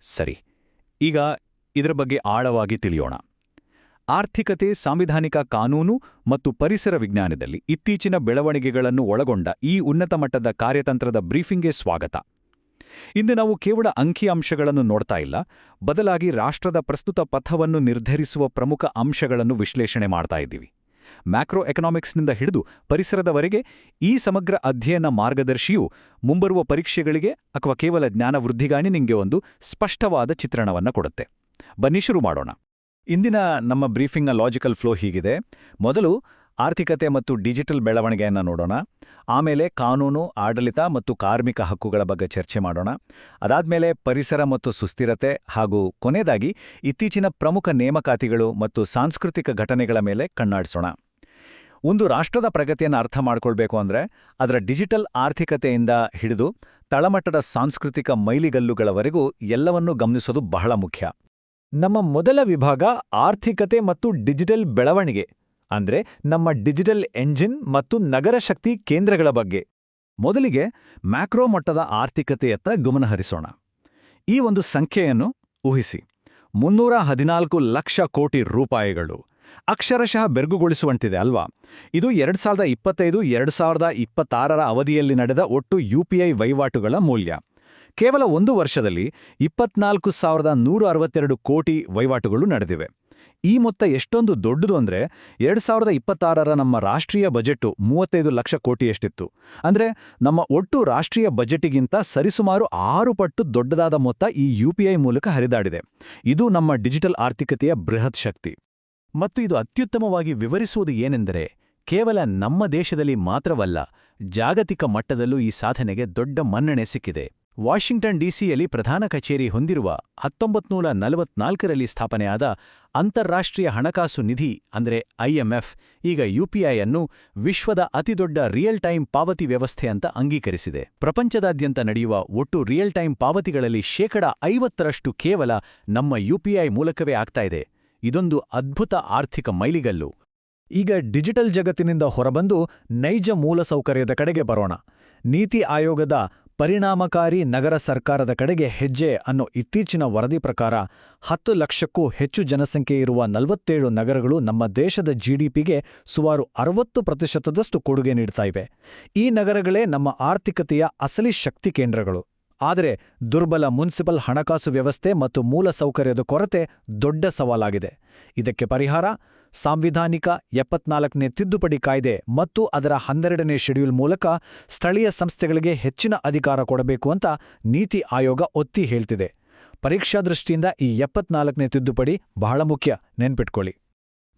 ಸರಿ, ಈಗ ಇದರ ಬಗ್ಗೆ ಆಳವಾಗಿ ತಿಳಿಯೋಣ. ಆರ್ಥಿಕತೆ, ಸಾಂವಿಧಾನಿಕ ಕಾನೂನು ಮತ್ತು ಪರಿಸರ ವಿಜ್ಞಾನದಲ್ಲಿ ಇತ್ತೀಚಿನ ಬೆಳವಣಿಗೆಗಳನ್ನು ಒಳಗೊಂಡ ಈ ಉನ್ನತ ಮಟ್ಟದ ಕಾರ್ಯತಂತ್ರದ ಬ್ರೀಫಿಂಗ್ಗೆ ಸ್ವಾಗತ. ಇಂದು ನಾವು ಕೇವಲ ಅಂಕಿಅಂಶಗಳನ್ನು ನೋಡ್ತಾ ಇಲ್ಲ, ಬದಲಾಗಿ ರಾಷ್ಟ್ರದ ಪ್ರಸ್ತುತ ಪಥವನ್ನು ನಿರ್ಧರಿಸುವ ಪ್ರಮುಖ ಅಂಶಗಳನ್ನು ವಿಶ್ಲೇಷಣೆ ಮಾಡ್ತಾ ಇದ್ದೀವಿ. ಮ್ಯಾಕ್ರೋ ಎಕನಾಮಿಕ್ಸ್ನಿಂದ ಹಿಡಿದು ಪರಿಸರದವರೆಗೆ ಈ ಸಮಗ್ರ ಅಧ್ಯಯನ ಮಾರ್ಗದರ್ಶಿಯು ಮುಂಬರುವ ಪರೀಕ್ಷೆಗಳಿಗೆ ಅಥವಾ ಕೇವಲ ಜ್ಞಾನವೃದ್ಧಿಗಾಗಿ ನಿಮಗೆ ಒಂದು ಸ್ಪಷ್ಟವಾದ ಚಿತ್ರಣವನ್ನು ಕೊಡುತ್ತೆ. ಬನ್ನಿ ಶುರು ಮಾಡೋಣ. ಇಂದಿನ ನಮ್ಮ ಬ್ರೀಫಿಂಗ್ನ ಲಾಜಿಕಲ್ ಫ್ಲೋ ಹೀಗಿದೆ. ಮೊದಲು ಆರ್ಥಿಕತೆ ಮತ್ತು ಡಿಜಿಟಲ್ ಬೆಳವಣಿಗೆಯನ್ನು ನೋಡೋಣ. ಆಮೇಲೆ ಕಾನೂನು, ಆಡಳಿತ ಮತ್ತು ಕಾರ್ಮಿಕ ಹಕ್ಕುಗಳ ಬಗ್ಗೆ ಚರ್ಚೆ ಮಾಡೋಣ. ಅದಾದ್ಮೇಲೆ ಪರಿಸರ ಮತ್ತು ಸುಸ್ಥಿರತೆ ಹಾಗೂ ಕೊನೆಯದಾಗಿ ಇತ್ತೀಚಿನ ಪ್ರಮುಖ ನೇಮಕಾತಿಗಳು ಮತ್ತು ಸಾಂಸ್ಕೃತಿಕ ಘಟನೆಗಳ ಮೇಲೆ ಕಣ್ಣಾಡಿಸೋಣ. ಒಂದು ರಾಷ್ಟ್ರದ ಪ್ರಗತಿಯನ್ನು ಅರ್ಥ ಮಾಡ್ಕೊಳ್ಬೇಕು ಅಂದರೆ ಅದರ ಡಿಜಿಟಲ್ ಆರ್ಥಿಕತೆಯಿಂದ ಹಿಡಿದು ತಳಮಟ್ಟದ ಸಾಂಸ್ಕೃತಿಕ ಮೈಲಿಗಲ್ಲುಗಳವರೆಗೂ ಎಲ್ಲವನ್ನೂ ಗಮನಿಸೋದು ಬಹಳ ಮುಖ್ಯ. ನಮ್ಮ ಮೊದಲ ವಿಭಾಗ ಆರ್ಥಿಕತೆ ಮತ್ತು ಡಿಜಿಟಲ್ ಬೆಳವಣಿಗೆ, ಅಂದ್ರೆ ನಮ್ಮ ಡಿಜಿಟಲ್ ಎಂಜಿನ್ ಮತ್ತು ನಗರ ಶಕ್ತಿ ಕೇಂದ್ರಗಳ ಬಗ್ಗೆ. ಮೊದಲಿಗೆ ಮ್ಯಾಕ್ರೋ ಮಟ್ಟದ ಆರ್ಥಿಕತೆಯತ್ತ ಗಮನಹರಿಸೋಣ. ಈ ಒಂದು ಸಂಖ್ಯೆಯನ್ನು ಊಹಿಸಿ, 314 ಲಕ್ಷ ಕೋಟಿ ರೂಪಾಯಿಗಳು. ಅಕ್ಷರಶಃ ಬೆರಗುಗೊಳಿಸುವಂತಿದೆ ಅಲ್ವಾ? ಇದು 2025-2026 ಅವಧಿಯಲ್ಲಿ ನಡೆದ ಒಟ್ಟು UPI ವಹಿವಾಟುಗಳ ಮೂಲ್ಯ. ಕೇವಲ ಒಂದು ವರ್ಷದಲ್ಲಿ 24,162 ಕೋಟಿ ವಹಿವಾಟುಗಳು ನಡೆದಿವೆ. ಈ ಮೊತ್ತ ಎಷ್ಟೊಂದು ದೊಡ್ಡದು ಅಂದರೆ 2026 ನಮ್ಮ ರಾಷ್ಟ್ರೀಯ ಬಜೆಟ್ಟು 35 ಲಕ್ಷ ಕೋಟಿಯಷ್ಟಿತ್ತು. ಅಂದರೆ ನಮ್ಮ ಒಟ್ಟು ರಾಷ್ಟ್ರೀಯ ಬಜೆಟಿಗಿಂತ ಸರಿಸುಮಾರು 6 ಪಟ್ಟು ದೊಡ್ಡದಾದ ಮೊತ್ತ ಈ UPI ಮೂಲಕ ಹರಿದಾಡಿದೆ. ಇದು ನಮ್ಮ ಡಿಜಿಟಲ್ ಆರ್ಥಿಕತೆಯ ಬೃಹತ್ ಶಕ್ತಿ. ಮತ್ತು ಇದು ಅತ್ಯುತ್ತಮವಾಗಿ ವಿವರಿಸುವುದು ಏನೆಂದರೆ, ಕೇವಲ ನಮ್ಮ ದೇಶದಲ್ಲಿ ಮಾತ್ರವಲ್ಲ, ಜಾಗತಿಕ ಮಟ್ಟದಲ್ಲೂ ಈ ಸಾಧನೆಗೆ ದೊಡ್ಡ ಮನ್ನಣೆ ಸಿಕ್ಕಿದೆ. ವಾಷಿಂಗ್ಟನ್ ಡಿಸಿಯಲ್ಲಿ ಪ್ರಧಾನ ಕಚೇರಿ ಹೊಂದಿರುವ 1944ರಲ್ಲಿ ಸ್ಥಾಪನೆಯಾದ ಅಂತಾರಾಷ್ಟ್ರೀಯ ಹಣಕಾಸು ನಿಧಿ ಅಂದರೆ IMF ಈಗ UPI ಅನ್ನು ವಿಶ್ವದ ಅತಿದೊಡ್ಡ ರಿಯಲ್ ಟೈಮ್ ಪಾವತಿ ವ್ಯವಸ್ಥೆ ಅಂತ ಅಂಗೀಕರಿಸಿದೆ. ಪ್ರಪಂಚದಾದ್ಯಂತ ನಡೆಯುವ ಒಟ್ಟು ರಿಯಲ್ ಟೈಮ್ ಪಾವತಿಗಳಲ್ಲಿ 50% ಕೇವಲ ನಮ್ಮ UPI ಮೂಲಕವೇ ಆಗ್ತಾ ಇದೆ. ಇದೊಂದು ಅದ್ಭುತ ಆರ್ಥಿಕ ಮೈಲಿಗಲ್ಲು. ಈಗ ಡಿಜಿಟಲ್ ಜಗತ್ತಿನಿಂದ ಹೊರಬಂದು ನೈಜ ಮೂಲಸೌಕರ್ಯದ ಕಡೆಗೆ ಬರೋಣ. ನೀತಿ ಆಯೋಗದ ಪರಿಣಾಮಕಾರಿ ನಗರ ಸರ್ಕಾರದ ಕಡೆಗೆ ಹೆಜ್ಜೆ ಅನ್ನೋ ಇತ್ತೀಚಿನ ವರದಿ ಪ್ರಕಾರ 10 ಲಕ್ಷಕ್ಕೂ ಹೆಚ್ಚು ಜನಸಂಖ್ಯೆ ಇರುವ 47 ನಗರಗಳು ನಮ್ಮ ದೇಶದ GDPಗೆ ಸುಮಾರು 60% ಕೊಡುಗೆ ನೀಡ್ತಾ ಇವೆ. ಈ ನಗರಗಳೇ ನಮ್ಮ ಆರ್ಥಿಕತೆಯ ಅಸಲಿ ಶಕ್ತಿ ಕೇಂದ್ರಗಳು. ಆದರೆ ದುರ್ಬಲ ಮುನ್ಸಿಪಲ್ ಹಣಕಾಸು ವ್ಯವಸ್ಥೆ ಮತ್ತು ಮೂಲಸೌಕರ್ಯದ ಕೊರತೆ ದೊಡ್ಡ ಸವಾಲಾಗಿದೆ. ಇದಕ್ಕೆ ಪರಿಹಾರ ಸಾಂವಿಧಾನಿಕ 74ನೇ ತಿದ್ದುಪಡಿ ಕಾಯ್ದೆ ಮತ್ತು ಅದರ 12ನೇ ಶೆಡ್ಯೂಲ್ ಮೂಲಕ ಸ್ಥಳೀಯ ಸಂಸ್ಥೆಗಳಿಗೆ ಹೆಚ್ಚಿನ ಅಧಿಕಾರ ಕೊಡಬೇಕು ಅಂತ ನೀತಿ ಆಯೋಗ ಒತ್ತಿ ಹೇಳ್ತಿದೆ. ಪರೀಕ್ಷಾ ದೃಷ್ಟಿಯಿಂದ ಈ 74ನೇ ತಿದ್ದುಪಡಿ ಬಹಳ ಮುಖ್ಯ, ನೆನ್ಪಿಟ್ಕೊಳ್ಳಿ.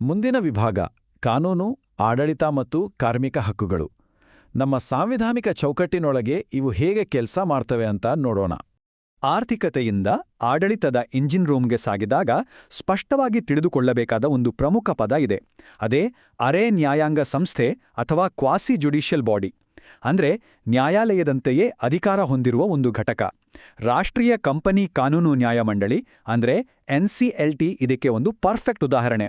ಮುಂದಿನ ವಿಭಾಗ ಕಾನೂನು, ಆಡಳಿತ ಮತ್ತು ಕಾರ್ಮಿಕ ಹಕ್ಕುಗಳು. ನಮ್ಮ ಸಾಂವಿಧಾನಿಕ ಚೌಕಟ್ಟಿನೊಳಗೆ ಇವು ಹೇಗೆ ಕೆಲಸ ಮಾಡ್ತವೆ ಅಂತ ನೋಡೋಣ. ಆರ್ಥಿಕತೆಯಿಂದ ಆಡಳಿತದ ಇಂಜಿನ್ ರೂಮ್ಗೆ ಸಾಗಿದಾಗ ಸ್ಪಷ್ಟವಾಗಿ ತಿಳಿದುಕೊಳ್ಳಬೇಕಾದ ಒಂದು ಪ್ರಮುಖ ಪದ ಇದೆ. ಅದೇ ಅರೆ ನ್ಯಾಯಾಂಗ ಸಂಸ್ಥೆ ಅಥವಾ ಕ್ವಾಸಿ ಜುಡಿಷಿಯಲ್ ಬಾಡಿ. ಅಂದ್ರೆ ನ್ಯಾಯಾಲಯದಂತೆಯೇ ಅಧಿಕಾರ ಹೊಂದಿರುವ ಒಂದು ಘಟಕ. ರಾಷ್ಟ್ರೀಯ ಕಂಪನಿ ಕಾನೂನು ನ್ಯಾಯಮಂಡಳಿ ಅಂದ್ರೆ NCLT ಇದಕ್ಕೆ ಒಂದು ಪರ್ಫೆಕ್ಟ್ ಉದಾಹರಣೆ.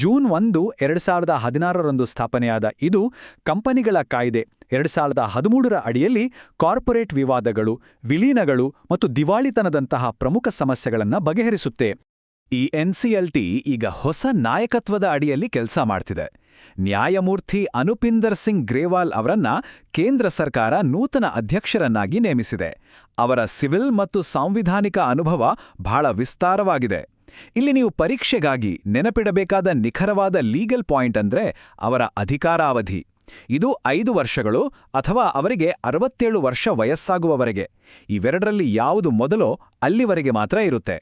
ಜೂನ್ 1, 2016ರಂದು ಸ್ಥಾಪನೆಯಾದ ಇದು ಕಂಪನಿಗಳ ಕಾಯ್ದೆ 2013ರ ಅಡಿಯಲ್ಲಿ ಕಾರ್ಪೊರೇಟ್ ವಿವಾದಗಳು, ವಿಲೀನಗಳು ಮತ್ತು ದಿವಾಳಿತನದಂತಹ ಪ್ರಮುಖ ಸಮಸ್ಯೆಗಳನ್ನು ಬಗೆಹರಿಸುತ್ತೆ. ಈ NCLT ಈಗ ಹೊಸ ನಾಯಕತ್ವದ ಅಡಿಯಲ್ಲಿ ಕೆಲಸ ಮಾಡ್ತಿದೆ. ನ್ಯಾಯಮೂರ್ತಿ ಅನುಪಿಂದರ್ ಸಿಂಗ್ ಗ್ರೇವಾಲ್ ಅವರನ್ನ ಕೇಂದ್ರ ಸರ್ಕಾರ ನೂತನ ಅಧ್ಯಕ್ಷರನ್ನಾಗಿ ನೇಮಿಸಿದೆ. ಅವರ ಸಿವಿಲ್ ಮತ್ತು ಸಾಂವಿಧಾನಿಕ ಅನುಭವ ಬಹಳ ವಿಸ್ತಾರವಾಗಿದೆ. ಇಲ್ಲಿ ನೀವು ಪರೀಕ್ಷೆಗಾಗಿ ನೆನಪಿಡಬೇಕಾದ ನಿಖರವಾದ ಲೀಗಲ್ ಪಾಯಿಂಟ್ ಅಂದ್ರೆ ಅವರ ಅಧಿಕಾರಾವಧಿ. ಇದು 5 ವರ್ಷಗಳು ಅಥವಾ ಅವರಿಗೆ 67 ವರ್ಷ ವಯಸ್ಸಾಗುವವರೆಗೆ. ಇವೆರಡರಲ್ಲಿ ಯಾವುದು ಮೊದಲೋ ಅಲ್ಲಿವರೆಗೆ ಮಾತ್ರ ಇರುತ್ತೆ.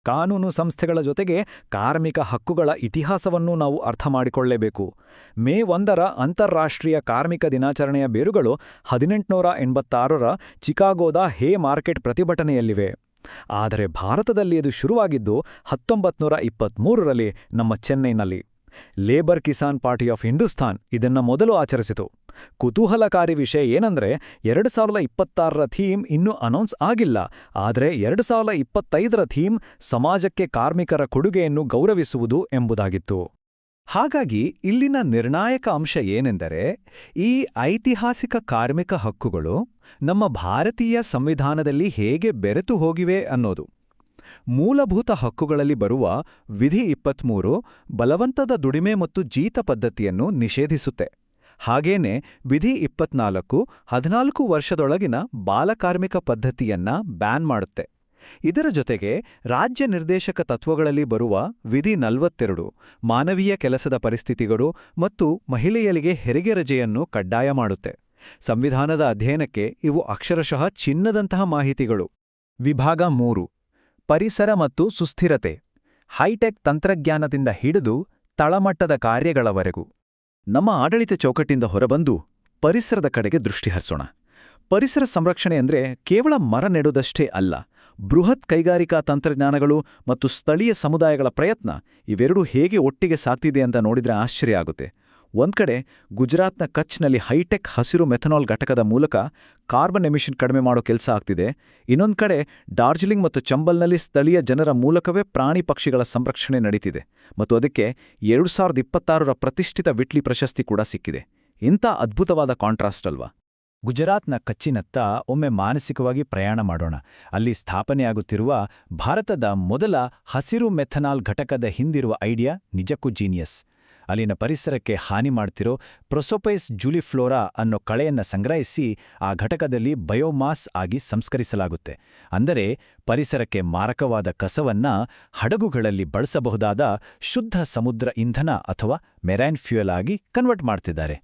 ಕಾನೂನು ಸಂಸ್ಥೆಗಳ ಜೊತೆಗೆ ಕಾರ್ಮಿಕ ಹಕ್ಕುಗಳ ಇತಿಹಾಸವನ್ನೂ ನಾವು ಅರ್ಥ ಮಾಡಿಕೊಳ್ಳಲೇಬೇಕು. ಮೇ 1ರ ಅಂತಾರಾಷ್ಟ್ರೀಯ ಕಾರ್ಮಿಕ ದಿನಾಚರಣೆಯ ಬೇರುಗಳು 1886ರ ಚಿಕಾಗೋದ ಹೇ ಮಾರ್ಕೆಟ್ ಪ್ರತಿಭಟನೆಯಲ್ಲಿವೆ. ಆದರೆ ಭಾರತದಲ್ಲಿ ಇದು ಶುರುವಾಗಿದ್ದು 1923ರಲ್ಲಿ ನಮ್ಮ ಚೆನ್ನೈನಲ್ಲಿ. Labour Kisan party of Hindustan ಇದನ್ನ ಮೊದಲು ಆಚರಿಸಿತು. ಕುತೂಹಲಕಾರಿ ವಿಷಯ ಏನಂದ್ರೆ 2026ರ ಥೀಮ್ ಇನ್ನೂ ಅನೌನ್ಸ್ ಆಗಿಲ್ಲ. ಆದರೆ 2025ರ ಥೀಮ್ ಸಮಾಜಕ್ಕೆ ಕಾರ್ಮಿಕರ ಕೊಡುಗೆಯನ್ನು ಗೌರವಿಸುವುದು ಎಂಬುದಾಗಿತ್ತು. ಹಾಗಾಗಿ ಇಲ್ಲಿನ ನಿರ್ಣಾಯಕ ಅಂಶ ಏನೆಂದರೆ, ಈ ಐತಿಹಾಸಿಕ ಕಾರ್ಮಿಕ ಹಕ್ಕುಗಳು ನಮ್ಮ ಭಾರತೀಯ ಸಂವಿಧಾನದಲ್ಲಿ ಹೇಗೆ ಬೆರೆತು ಹೋಗಿವೆ ಅನ್ನೋದು. ಮೂಲಭೂತ ಹಕ್ಕುಗಳಲ್ಲಿ ಬರುವ ವಿಧಿ 23 ಬಲವಂತದ ದುಡಿಮೆ ಮತ್ತು ಜೀತ ಪದ್ಧತಿಯನ್ನು ನಿಷೇಧಿಸುತ್ತೆ. ಹಾಗೇನೆ ವಿಧಿ 24 14 ವರ್ಷದೊಳಗಿನ ಬಾಲಕಾರ್ಮಿಕ ಪದ್ಧತಿಯನ್ನ ಬ್ಯಾನ್ ಮಾಡುತ್ತೆ. ಇದರ ಜೊತೆಗೆ ರಾಜ್ಯ ನಿರ್ದೇಶಕ ತತ್ವಗಳಲ್ಲಿ ಬರುವ ವಿಧಿ 42 ಮಾನವೀಯ ಕೆಲಸದ ಪರಿಸ್ಥಿತಿಗಳು ಮತ್ತು ಮಹಿಳೆಯರಿಗೆ ಹೆರಿಗೆ ರಜೆಯನ್ನು ಕಡ್ಡಾಯ ಮಾಡುತ್ತೆ. ಸಂವಿಧಾನದ ಅಧ್ಯಯನಕ್ಕೆ ಇವು ಅಕ್ಷರಶಃ ಚಿನ್ನದಂತಹ ಮಾಹಿತಿಗಳು. ವಿಭಾಗ 3 ಪರಿಸರ ಮತ್ತು ಸುಸ್ಥಿರತೆ. ಹೈಟೆಕ್ ತಂತ್ರಜ್ಞಾನದಿಂದ ಹಿಡಿದು ತಳಮಟ್ಟದ ಕಾರ್ಯಗಳವರೆಗೂ ನಮ್ಮ ಆಡಳಿತ ಚೌಕಟ್ಟಿಂದ ಹೊರಬಂದು ಪರಿಸರದ ಕಡೆಗೆ ದೃಷ್ಟಿ ಹರಿಸೋಣ. ಪರಿಸರ ಸಂರಕ್ಷಣೆ ಅಂದ್ರೆ ಕೇವಲ ಮರ ನೆಡೋದಷ್ಟೇ ಅಲ್ಲ. ಬೃಹತ್ ಕೈಗಾರಿಕಾ ತಂತ್ರಜ್ಞಾನಗಳು ಮತ್ತು ಸ್ಥಳೀಯ ಸಮುದಾಯಗಳ ಪ್ರಯತ್ನ ಇವೆರಡೂ ಹೇಗೆ ಒಟ್ಟಿಗೆ ಸಾಗ್ತಿದೆ ಅಂತ ನೋಡಿದ್ರೆ ಆಶ್ಚರ್ಯ ಆಗುತ್ತೆ. ಒಂದ್ಕಡೆ ಗುಜರಾತ್ನ ಕಚ್ನಲ್ಲಿ ಹೈಟೆಕ್ ಹಸಿರು ಮೆಥನಾಲ್ ಘಟಕದ ಮೂಲಕ ಕಾರ್ಬನ್ ಎಮಿಷನ್ ಕಡಿಮೆ ಮಾಡೋ ಕೆಲಸ ಆಗ್ತಿದೆ. ಇನ್ನೊಂದು ಕಡೆ ಡಾರ್ಜಿಲಿಂಗ್ ಮತ್ತು ಚಂಬಲ್ನಲ್ಲಿ ಸ್ಥಳೀಯ ಜನರ ಮೂಲಕವೇ ಪ್ರಾಣಿ ಪಕ್ಷಿಗಳ ಸಂರಕ್ಷಣೆ ನಡೀತಿದೆ ಮತ್ತು ಅದಕ್ಕೆ 2026ರ ಪ್ರತಿಷ್ಠಿತ ವಿಟ್ಲಿ ಪ್ರಶಸ್ತಿ ಕೂಡ ಸಿಕ್ಕಿದೆ. ಇಂಥ ಅದ್ಭುತವಾದ ಕಾಂಟ್ರಾಸ್ಟ್ ಅಲ್ವಾ? ಗುಜರಾತ್ನ ಕಚ್ಚಿನತ್ತ ಒಮ್ಮೆ ಮಾನಸಿಕವಾಗಿ ಪ್ರಯಾಣ ಮಾಡೋಣ. ಅಲ್ಲಿ ಸ್ಥಾಪನೆಯಾಗುತ್ತಿರುವ ಭಾರತದ ಮೊದಲ ಹಸಿರು ಮೆಥನಾಲ್ ಘಟಕದ ಹಿಂದಿರುವ ಐಡಿಯಾ ನಿಜಕ್ಕೂ ಜೀನಿಯಸ್. ಅಲ್ಲಿನ ಪರಿಸರಕ್ಕೆ ಹಾನಿ ಮಾಡ್ತಿರೋ ಪ್ರೊಸೊಪೈಸ್ ಜೂಲಿಫ್ಲೋರಾ ಅನ್ನೋ ಕಳೆಯನ್ನ ಸಂಗ್ರಹಿಸಿ ಆ ಘಟಕದಲ್ಲಿ ಬಯೋಮಾಸ್ ಆಗಿ ಸಂಸ್ಕರಿಸಲಾಗುತ್ತೆ. ಅಂದರೆ ಪರಿಸರಕ್ಕೆ ಮಾರಕವಾದ ಕಸವನ್ನ ಹಡಗುಗಳಲ್ಲಿ ಬಳಸಬಹುದಾದ ಶುದ್ಧ ಸಮುದ್ರ ಇಂಧನ ಅಥವಾ ಮೆರೈನ್ ಫ್ಯೂಯಲ್ ಆಗಿ ಕನ್ವರ್ಟ್ ಮಾಡ್ತಿದ್ದಾರೆ.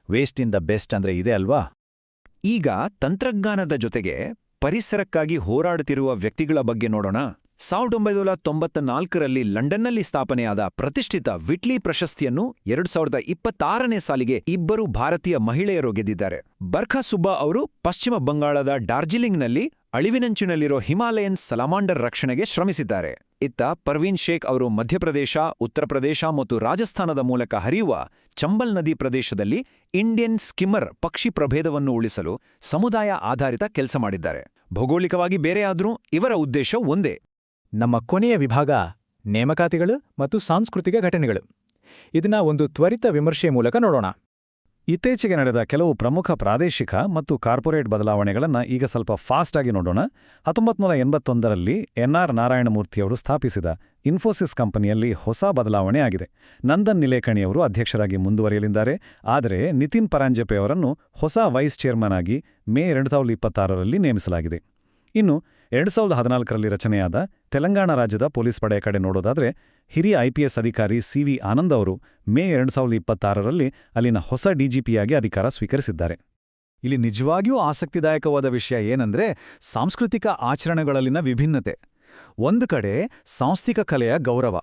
ವೇಸ್ಟ್ ಇನ್ ದ ಬೆಸ್ಟ್ ಅಂದ್ರೆ ಇದೆ ಅಲ್ವಾ? ಈಗ ತಂತ್ರಜ್ಞಾನದ ಜೊತೆಗೆ ಪರಿಸರಕ್ಕಾಗಿ ಹೋರಾಡುತ್ತಿರುವ ವ್ಯಕ್ತಿಗಳ ಬಗ್ಗೆ ನೋಡೋಣ. 1994ರಲ್ಲಿ ಲಂಡನ್ನಲ್ಲಿ ಸ್ಥಾಪನೆಯಾದ ಪ್ರತಿಷ್ಠಿತ ವಿಟ್ಲಿ ಪ್ರಶಸ್ತಿಯನ್ನು 2026ನೇ ಸಾಲಿಗೆ ಇಬ್ಬರು ಭಾರತೀಯ ಮಹಿಳೆಯರು ಗೆದ್ದಿದ್ದಾರೆ. ಬರ್ಖಾ ಸುಬ್ಬಾ ಅವರು ಪಶ್ಚಿಮ ಬಂಗಾಳದ ಡಾರ್ಜಿಲಿಂಗ್ನಲ್ಲಿ ಅಳಿವಿನಂಚಿನಲ್ಲಿರೋ ಹಿಮಾಲಯನ್ ಸಲಾಮಾಂಡರ್ ರಕ್ಷಣೆಗೆ ಶ್ರಮಿಸಿದ್ದಾರೆ. ಇತ್ತ ಪರ್ವೀನ್ ಶೇಖ್ ಅವರು ಮಧ್ಯಪ್ರದೇಶ, ಉತ್ತರ ಪ್ರದೇಶ ಮತ್ತು ರಾಜಸ್ಥಾನದ ಮೂಲಕ ಹರಿಯುವ ಚಂಬಲ್ ನದಿ ಪ್ರದೇಶದಲ್ಲಿ ಇಂಡಿಯನ್ ಸ್ಕಿಮ್ಮರ್ ಪಕ್ಷಿ ಪ್ರಭೇದವನ್ನು ಉಳಿಸಲು ಸಮುದಾಯ ಆಧಾರಿತ ಕೆಲಸ ಮಾಡಿದ್ದಾರೆ. ಭೌಗೋಳಿಕವಾಗಿ ಬೇರೆಯಾದ್ರೂ ಇವರ ಉದ್ದೇಶ ಒಂದೇ. ನಮ್ಮ ಕೊನೆಯ ವಿಭಾಗ ನೇಮಕಾತಿಗಳು ಮತ್ತು ಸಾಂಸ್ಕೃತಿಕ ಘಟನೆಗಳು. ಇದನ್ನ ಒಂದು ತ್ವರಿತ ವಿಮರ್ಶೆ ಮೂಲಕ ನೋಡೋಣ. ಇತ್ತೀಚೆಗೆ ನಡೆದ ಕೆಲವು ಪ್ರಮುಖ ಪ್ರಾದೇಶಿಕ ಮತ್ತು ಕಾರ್ಪೊರೇಟ್ ಬದಲಾವಣೆಗಳನ್ನು ಈಗ ಸ್ವಲ್ಪ ಫಾಸ್ಟ್ ಆಗಿ ನೋಡೋಣ. 1981ರಲ್ಲಿ ಎನ್.ಆರ್. ನಾರಾಯಣಮೂರ್ತಿಯವರು ಸ್ಥಾಪಿಸಿದ ಇನ್ಫೋಸಿಸ್ ಕಂಪನಿಯಲ್ಲಿ ಹೊಸ ಬದಲಾವಣೆ ಆಗಿದೆ. ನಂದನ್ ನಿಲೇಕಣಿಯವರು ಅಧ್ಯಕ್ಷರಾಗಿ ಮುಂದುವರಿಯಲಿದ್ದಾರೆ. ಆದರೆ ನಿತಿನ್ ಪರಾಂಜಪೆ ಅವರನ್ನು ಹೊಸ ವೈಸ್ ಚೇರ್ಮನ್ ಆಗಿ ಮೇ 2026ರಲ್ಲಿ ನೇಮಿಸಲಾಗಿದೆ. ಇನ್ನು 2014ರಲ್ಲಿ ರಚನೆಯಾದ ತೆಲಂಗಾಣ ರಾಜ್ಯದ ಪೊಲೀಸ್ ಪಡೆಯ ಕಡೆ ನೋಡೋದಾದ್ರೆ ಹಿರಿಯ ಐಪಿಎಸ್ ಅಧಿಕಾರಿ ಸಿ.ವಿ. ಆನಂದ್ ಅವರು ಮೇ 2026ರಲ್ಲಿ ಅಲ್ಲಿನ ಹೊಸ ಡಿಜಿಪಿಯಾಗಿ ಅಧಿಕಾರ ಸ್ವೀಕರಿಸಿದ್ದಾರೆ. ಇಲ್ಲಿ ನಿಜವಾಗಿಯೂ ಆಸಕ್ತಿದಾಯಕವಾದ ವಿಷಯ ಏನಂದ್ರೆ ಸಾಂಸ್ಕೃತಿಕ ಆಚರಣೆಗಳಲ್ಲಿನ ವಿಭಿನ್ನತೆ. ಒಂದು ಕಡೆ ಸಾಂಸ್ಥಿಕ ಕಲೆಯ ಗೌರವ.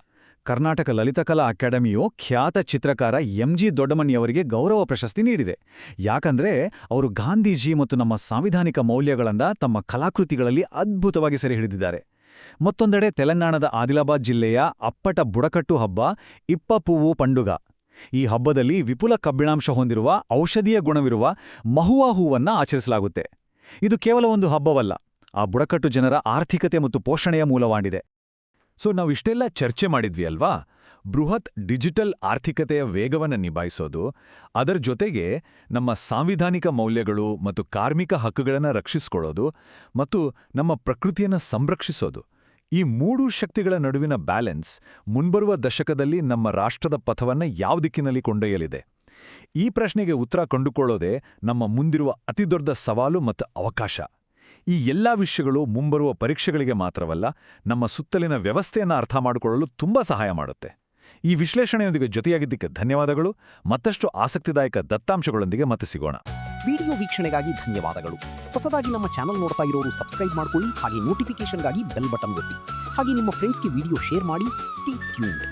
ಕರ್ನಾಟಕ ಲಲಿತಕಲಾ ಅಕಾಡೆಮಿಯು ಖ್ಯಾತ ಚಿತ್ರಕಾರ ಎಂ.ಜಿ. ದೊಡ್ಡಮನಿಯವರಿಗೆ ಗೌರವ ಪ್ರಶಸ್ತಿ ನೀಡಿದೆ. ಯಾಕಂದ್ರೆ ಅವರು ಗಾಂಧೀಜಿ ಮತ್ತು ನಮ್ಮ ಸಾಂವಿಧಾನಿಕ ಮೌಲ್ಯಗಳನ್ನ ತಮ್ಮ ಕಲಾಕೃತಿಗಳಲ್ಲಿ ಅದ್ಭುತವಾಗಿ ಸೆರೆಹಿಡಿದಿದ್ದಾರೆ. ಮತ್ತೊಂದೆಡೆ ತೆಲಂಗಾಣದ ಆದಿಲಾಬಾದ್ ಜಿಲ್ಲೆಯ ಅಪ್ಪಟ ಬುಡಕಟ್ಟು ಹಬ್ಬ ಇಪ್ಪಪೂವು ಪಂಡುಗ. ಈ ಹಬ್ಬದಲ್ಲಿ ವಿಪುಲ ಕಬ್ಬಿಣಾಂಶ ಹೊಂದಿರುವ ಔಷಧೀಯ ಗುಣವಿರುವ ಮಹುವಾ ಹೂವನ್ನ ಆಚರಿಸಲಾಗುತ್ತೆ. ಇದು ಕೇವಲ ಒಂದು ಹಬ್ಬವಲ್ಲ, ಆ ಬುಡಕಟ್ಟು ಜನರ ಆರ್ಥಿಕತೆ ಮತ್ತು ಪೋಷಣೆಯ ಮೂಲವಾಗಿದೆ. ನಾವಿಷ್ಟೆಲ್ಲ ಚರ್ಚೆ ಮಾಡಿದ್ವಿ ಅಲ್ವಾ? ಬೃಹತ್ ಡಿಜಿಟಲ್ ಆರ್ಥಿಕತೆಯ ವೇಗವನ್ನು ನಿಭಾಯಿಸೋದು, ಅದರ ಜೊತೆಗೆ ನಮ್ಮ ಸಾಂವಿಧಾನಿಕ ಮೌಲ್ಯಗಳು ಮತ್ತು ಕಾರ್ಮಿಕ ಹಕ್ಕುಗಳನ್ನು ರಕ್ಷಿಸಿಕೊಳ್ಳೋದು ಮತ್ತು ನಮ್ಮ ಪ್ರಕೃತಿಯನ್ನು ಸಂರಕ್ಷಿಸೋದು, ಈ ಮೂರೂ ಶಕ್ತಿಗಳ ನಡುವಿನ ಬ್ಯಾಲೆನ್ಸ್ ಮುಂಬರುವ ದಶಕದಲ್ಲಿ ನಮ್ಮ ರಾಷ್ಟ್ರದ ಪಥವನ್ನು ಯಾವ ದಿಕ್ಕಿನಲ್ಲಿ ಕೊಂಡೊಯ್ಯಲಿದೆ? ಈ ಪ್ರಶ್ನೆಗೆ ಉತ್ತರ ಕಂಡುಕೊಳ್ಳೋದೇ ನಮ್ಮ ಮುಂದಿರುವ ಅತಿದೊಡ್ಡ ಸವಾಲು ಮತ್ತು ಅವಕಾಶ. ಈ ಎಲ್ಲಾ ವಿಷಯಗಳು ಮುಂಬರುವ ಪರೀಕ್ಷೆಗಳಿಗೆ ಮಾತ್ರವಲ್ಲ, ನಮ್ಮ ಸುತ್ತಲಿನ ವ್ಯವಸ್ಥೆಯನ್ನು ಅರ್ಥ ಮಾಡಿಕೊಳ್ಳಲು ತುಂಬಾ ಸಹಾಯ ಮಾಡುತ್ತೆ. ಈ ವಿಶ್ಲೇಷಣೆಯೊಂದಿಗೆ ಜೊತೆಯಾಗಿದ್ದಕ್ಕೆ ಧನ್ಯವಾದಗಳು. ಮತ್ತಷ್ಟು ಆಸಕ್ತಿದಾಯಕ ದತ್ತಾಂಶಗಳೊಂದಿಗೆ ಮತ್ತೆ ಸಿಗೋಣ. ವಿಡಿಯೋ ವೀಕ್ಷಣೆಗಾಗಿ ಧನ್ಯವಾದಗಳು. ಹೊಸದಾಗಿ ನಮ್ಮ ಚಾನಲ್ ನೋಡ್ತಾ ಇರೋರು ಸಬ್ಸ್ಕ್ರೈಬ್ ಮಾಡ್ಕೊಳ್ಳಿ, ಹಾಗೆ ನೋಟಿಫಿಕೇಶನ್ಗಾಗಿ ಬೆಲ್ ಬಟನ್ ಒತ್ತಿ, ಹಾಗೆ ನಿಮ್ಮ ಫ್ರೆಂಡ್ಸ್ಗೆ ವಿಡಿಯೋ ಶೇರ್ ಮಾಡಿ. Stay tuned.